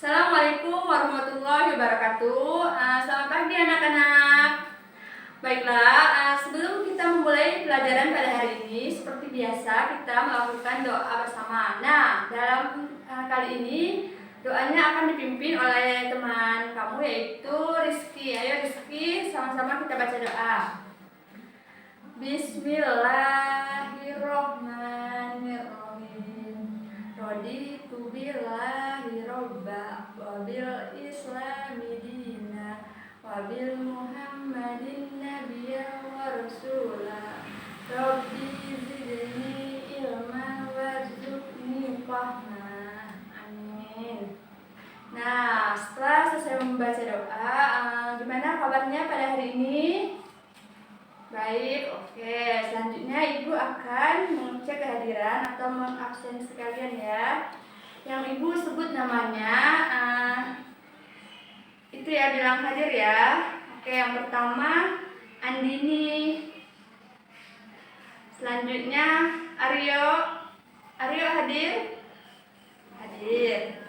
Assalamualaikum warahmatullahi wabarakatuh. Selamat pagi anak-anak. Baiklah, sebelum kita memulai pelajaran pada hari ini, seperti biasa kita melakukan doa bersama. Nah, dalam kali ini doanya akan dipimpin oleh teman kamu yaitu Rizky. Ayo Rizky, sama-sama kita baca doa. Bismillahirrohmanirrohim. Raditu billahi robba wabil islami dina wabil muhammadin nabiyya wa rasula. Rabbi zidni ilma warzuqni fahma. Amin. Nah, setelah selesai membaca doa, gimana kabarnya pada hari ini? Baik, oke. Selanjutnya Ibu akan mengecek kehadiran atau mengabsen sekalian ya. Yang Ibu sebut namanya, itu ya, bilang hadir ya. Oke, yang pertama Andini. Selanjutnya Aryo. Aryo hadir? Hadir.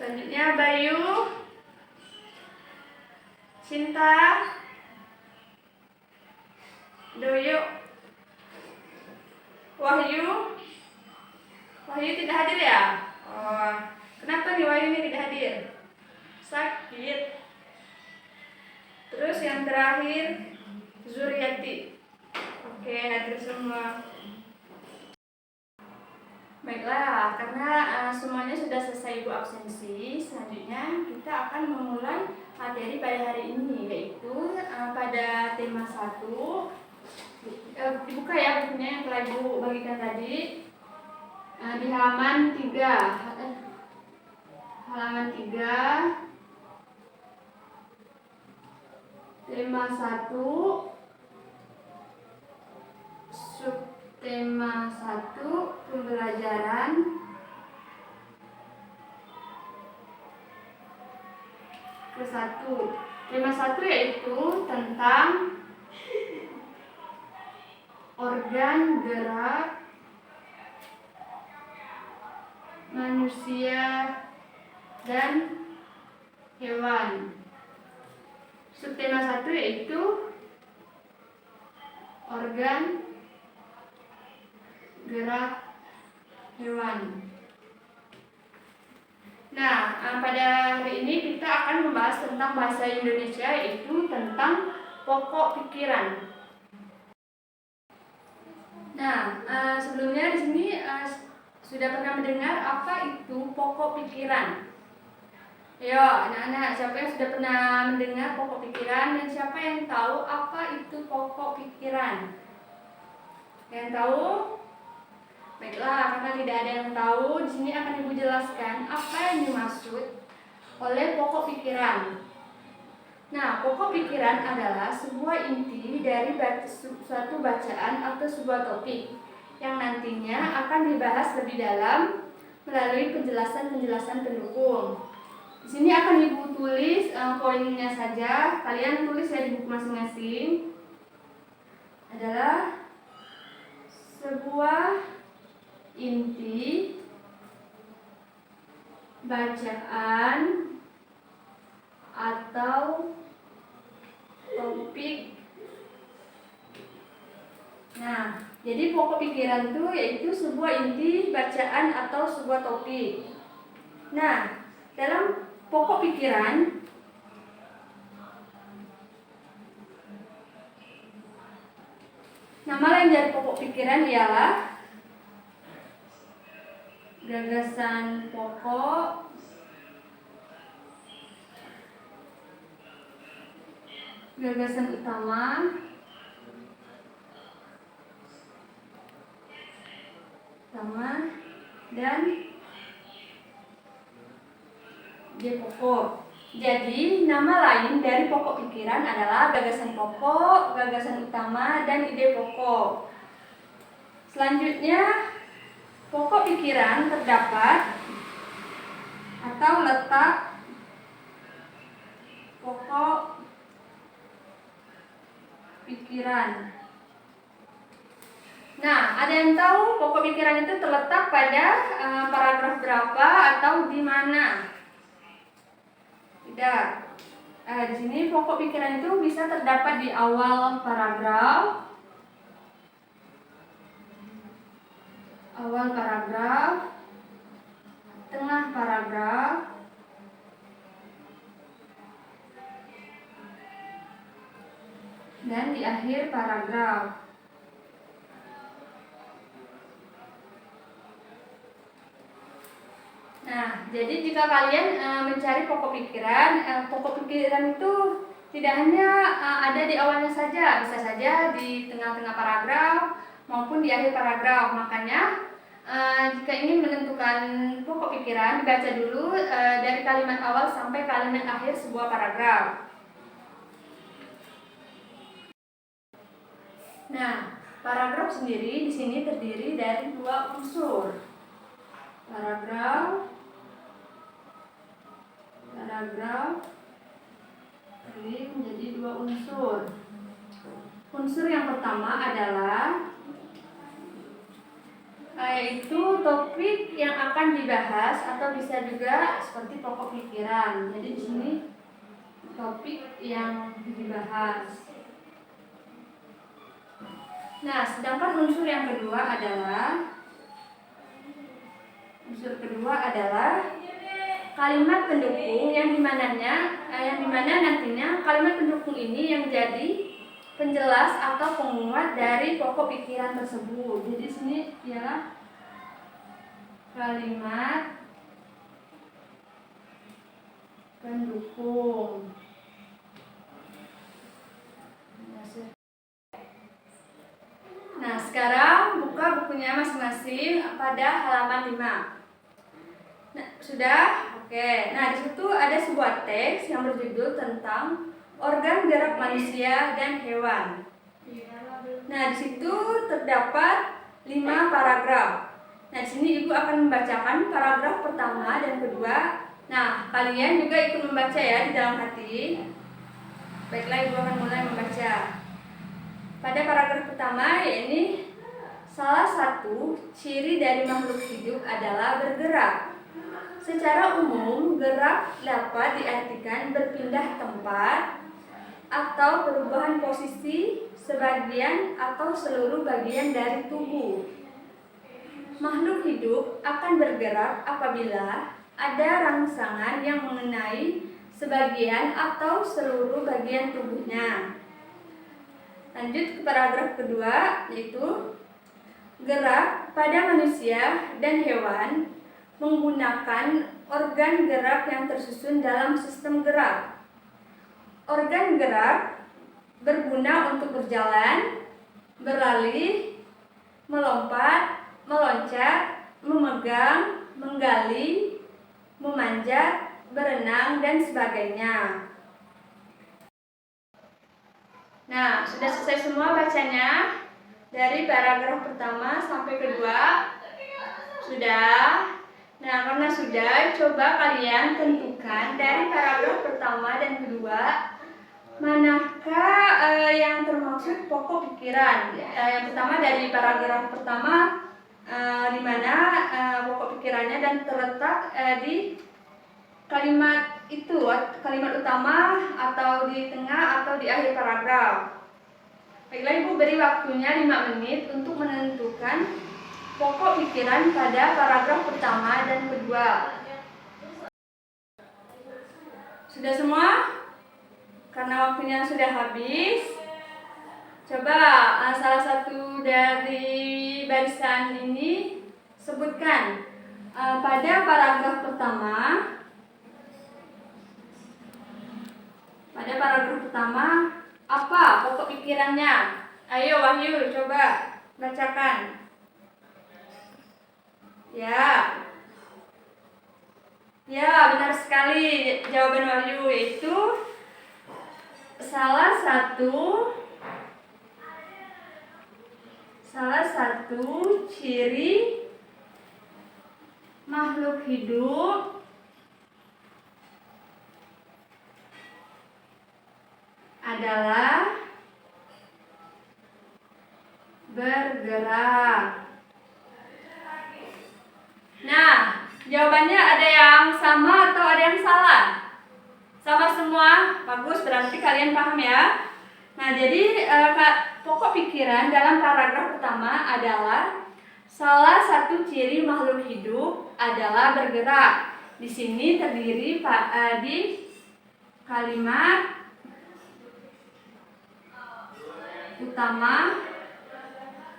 Selanjutnya Bayu. Cinta. Doyo. Wahyu. Wahyu tidak hadir ya? Oh, kenapa nih Wahyu ini tidak hadir? Sakit. Terus yang terakhir Zuriati. Oke, hadir semua. Baiklah, karena semuanya sudah selesai Ibu absensi, selanjutnya kita akan memulai materi pada hari ini, yaitu pada tema 1. Dibuka ya bukunya yang telah Ibu bagikan tadi, di halaman 3. Halaman 3, tema 1, subtema 1, pembelajaran ke-1. Tema 1 yaitu tentang organ gerak manusia dan hewan. Subtema 1 yaitu organ gerak hewan. Nah, pada hari ini kita akan membahas tentang bahasa Indonesia, yaitu tentang pokok pikiran. Nah, sebelumnya di sini sudah pernah mendengar apa itu pokok pikiran? Ayo, anak-anak, siapa yang sudah pernah mendengar pokok pikiran dan siapa yang tahu apa itu pokok pikiran? Yang tahu? Baiklah, karena tidak ada yang tahu, di sini akan Ibu jelaskan apa yang dimaksud oleh pokok pikiran. Nah, pokok pikiran adalah sebuah inti dari suatu bacaan atau sebuah topik yang nantinya akan dibahas lebih dalam melalui penjelasan-penjelasan pendukung. Di sini akan Ibu tulis poinnya saja. Kalian tulis ya di buku masing-masing. Adalah sebuah inti bacaan atau topik. Nah, jadi pokok pikiran itu yaitu sebuah inti bacaan atau sebuah topik. Nah, dalam pokok pikiran nama lain dari pokok pikiran ialah gagasan pokok, gagasan utama, dan ide pokok. Jadi, nama lain dari pokok pikiran adalah gagasan pokok, gagasan utama, dan ide pokok. Selanjutnya, pokok pikiran terdapat atau letak pokok pikiran. Nah, ada yang tahu pokok pikiran itu terletak pada paragraf berapa atau di mana? Udah. Di sini pokok pikiran itu bisa terdapat di awal paragraf, tengah paragraf, dan di akhir paragraf. Nah, jadi jika kalian mencari pokok pikiran itu tidak hanya ada di awalnya saja, bisa saja di tengah-tengah paragraf maupun di akhir paragraf. Makanya jika ingin menentukan pokok pikiran, dibaca dulu dari kalimat awal sampai kalimat akhir sebuah paragraf. Nah, paragraf sendiri di sini terdiri dari dua unsur. Paragraf terdiri menjadi dua unsur. Unsur yang pertama adalah yaitu topik yang akan dibahas atau bisa juga seperti pokok pikiran. Jadi di sini topik yang dibahas. Nah, sedangkan unsur kedua adalah kalimat pendukung yang dimana nantinya kalimat pendukung ini yang jadi penjelas atau penguat dari pokok pikiran tersebut. Jadi di sini ialah kalimat pendukung. Nah, sekarang buka bukunya masing-masing pada halaman 5. Nah, sudah? Oke. Nah, di situ ada sebuah teks yang berjudul tentang organ gerak manusia dan hewan. Nah, di situ terdapat 5 paragraf. Nah, di sini Ibu akan membacakan paragraf pertama dan kedua. Nah, kalian juga ikut membaca ya di dalam hati. Baiklah, Ibu akan mulai membaca. Pada paragraf pertama, yaitu salah satu ciri dari makhluk hidup adalah bergerak. Secara umum, gerak dapat diartikan berpindah tempat atau perubahan posisi sebagian atau seluruh bagian dari tubuh. Makhluk hidup akan bergerak apabila ada rangsangan yang mengenai sebagian atau seluruh bagian tubuhnya. Lanjut ke paragraf kedua, yaitu gerak pada manusia dan hewan menggunakan organ gerak yang tersusun dalam sistem gerak. Organ gerak berguna untuk berjalan, berlari, melompat, meloncat, memegang, menggali, memanjat, berenang, dan sebagainya. Nah, sudah selesai semua bacanya dari paragraf pertama sampai kedua? Sudah? Nah, karena sudah, coba kalian tentukan dari paragraf pertama dan kedua manakah yang termaksud pokok pikiran. Yang pertama dari paragraf pertama di mana pokok pikirannya dan terletak di kalimat itu, kalimat utama atau di tengah atau di akhir paragraf. Baiklah, Ibu beri waktunya 5 menit untuk menentukan pokok pikiran pada paragraf pertama dan kedua. Sudah semua? Karena waktunya sudah habis, coba salah satu dari barisan ini sebutkan pada paragraf pertama. Pada paragraf pertama, apa pokok pikirannya? Ayo Wahyu, coba bacakan. Ya, benar sekali jawaban Wahyu, yaitu salah satu ciri makhluk hidup adalah bergerak. Nah, jawabannya ada yang sama atau ada yang salah? Sama semua, bagus, berarti kalian paham ya. Nah, jadi pokok pikiran dalam paragraf pertama adalah salah satu ciri makhluk hidup adalah bergerak. Di sini terdiri di kalimat utama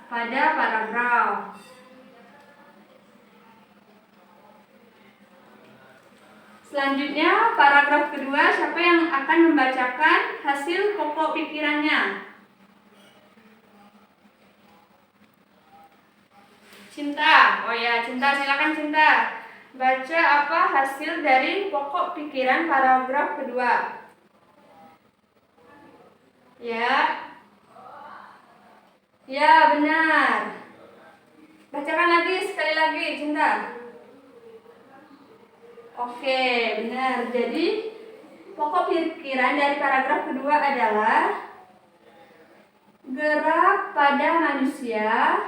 pada paragraf. Selanjutnya, paragraf kedua, siapa yang akan membacakan hasil pokok pikirannya? Cinta. Oh ya, Cinta, silakan Cinta. Baca apa hasil dari pokok pikiran paragraf kedua? Ya. Ya, benar. Bacakan lagi, sekali lagi, Cinta. Oke, benar. Jadi pokok pikiran dari paragraf kedua adalah gerak pada manusia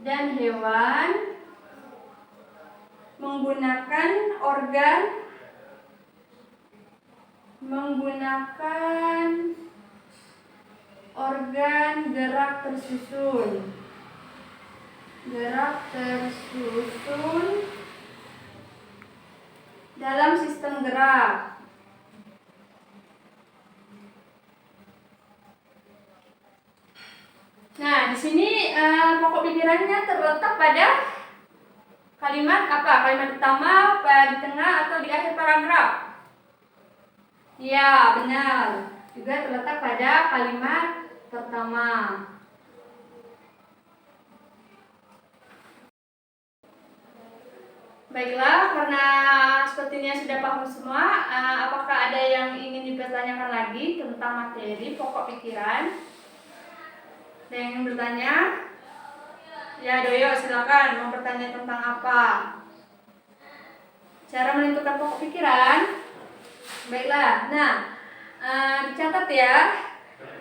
dan hewan menggunakan organ gerak tersusun dalam sistem gerak. Nah, di sini pokok pikirannya terletak pada kalimat apa? Kalimat utama, di tengah, atau di akhir paragraf? Ya, benar. Juga terletak pada kalimat pertama. Baiklah, karena sepertinya sudah paham semua, apakah ada yang ingin dipertanyakan lagi tentang materi pokok pikiran? Ada yang ingin bertanya? Ya, Doyo, silakan mau bertanya tentang apa? Cara menentukan pokok pikiran? Baiklah, nah, dicatat ya.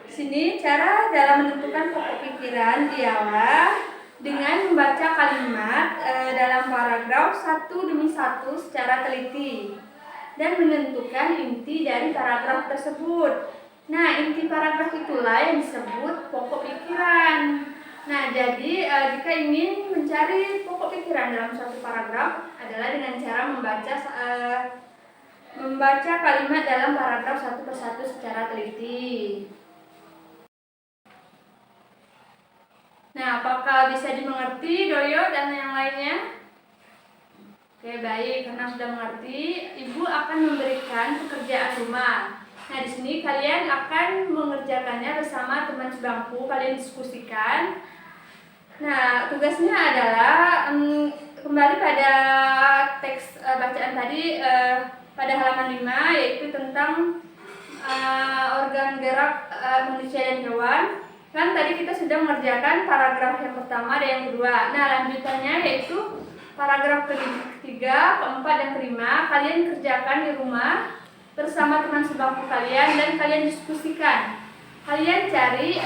Sini cara dalam menentukan pokok pikiran ialah dengan membaca kalimat dalam paragraf satu demi satu secara teliti dan menentukan inti dari paragraf tersebut. Nah, inti paragraf itulah yang disebut pokok pikiran. Nah, jadi jika ingin mencari pokok pikiran dalam suatu paragraf adalah dengan cara membaca kalimat dalam paragraf satu persatu secara teliti. Nah, apakah bisa dimengerti, Doyo dan yang lainnya? Oke, baik. Karena sudah mengerti, Ibu akan memberikan pekerjaan rumah. Nah, di sini kalian akan mengerjakannya bersama teman sebangku. Kalian diskusikan. Nah, tugasnya adalah kembali pada teks bacaan tadi pada halaman 5, yaitu tentang organ gerak manusia dan hewan. Kan tadi kita sudah mengerjakan paragraf yang pertama dan yang kedua. Nah, lanjutannya yaitu paragraf ketiga, keempat, dan kelima. Kalian kerjakan di rumah bersama teman sebangku kalian dan kalian diskusikan. Kalian cari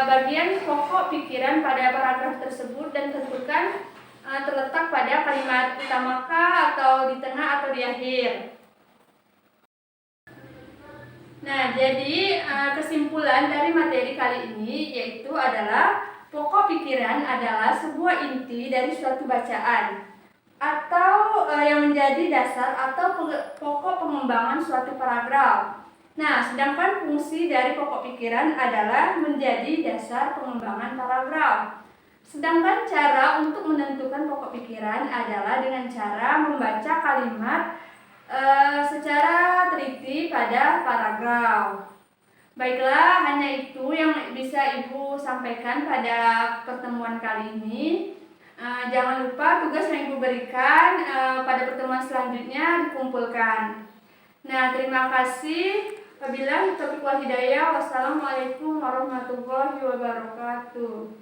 bagian pokok pikiran pada paragraf tersebut dan tentukan terletak pada kalimat utamakah atau di tengah atau di akhir. Nah, jadi kesimpulan dari materi kali ini yaitu adalah pokok pikiran adalah sebuah inti dari suatu bacaan atau yang menjadi dasar atau pokok pengembangan suatu paragraf. Nah, sedangkan fungsi dari pokok pikiran adalah menjadi dasar pengembangan paragraf. Sedangkan cara untuk menentukan pokok pikiran adalah dengan cara membaca kalimat secara teliti pada paragraf. Baiklah, hanya itu yang bisa Ibu sampaikan pada pertemuan kali ini. Jangan lupa tugas yang Ibu berikan pada pertemuan selanjutnya dikumpulkan. Nah, terima kasih. Wabillahi taufiq wal hidayah. Wassalamualaikum warahmatullahi wabarakatuh.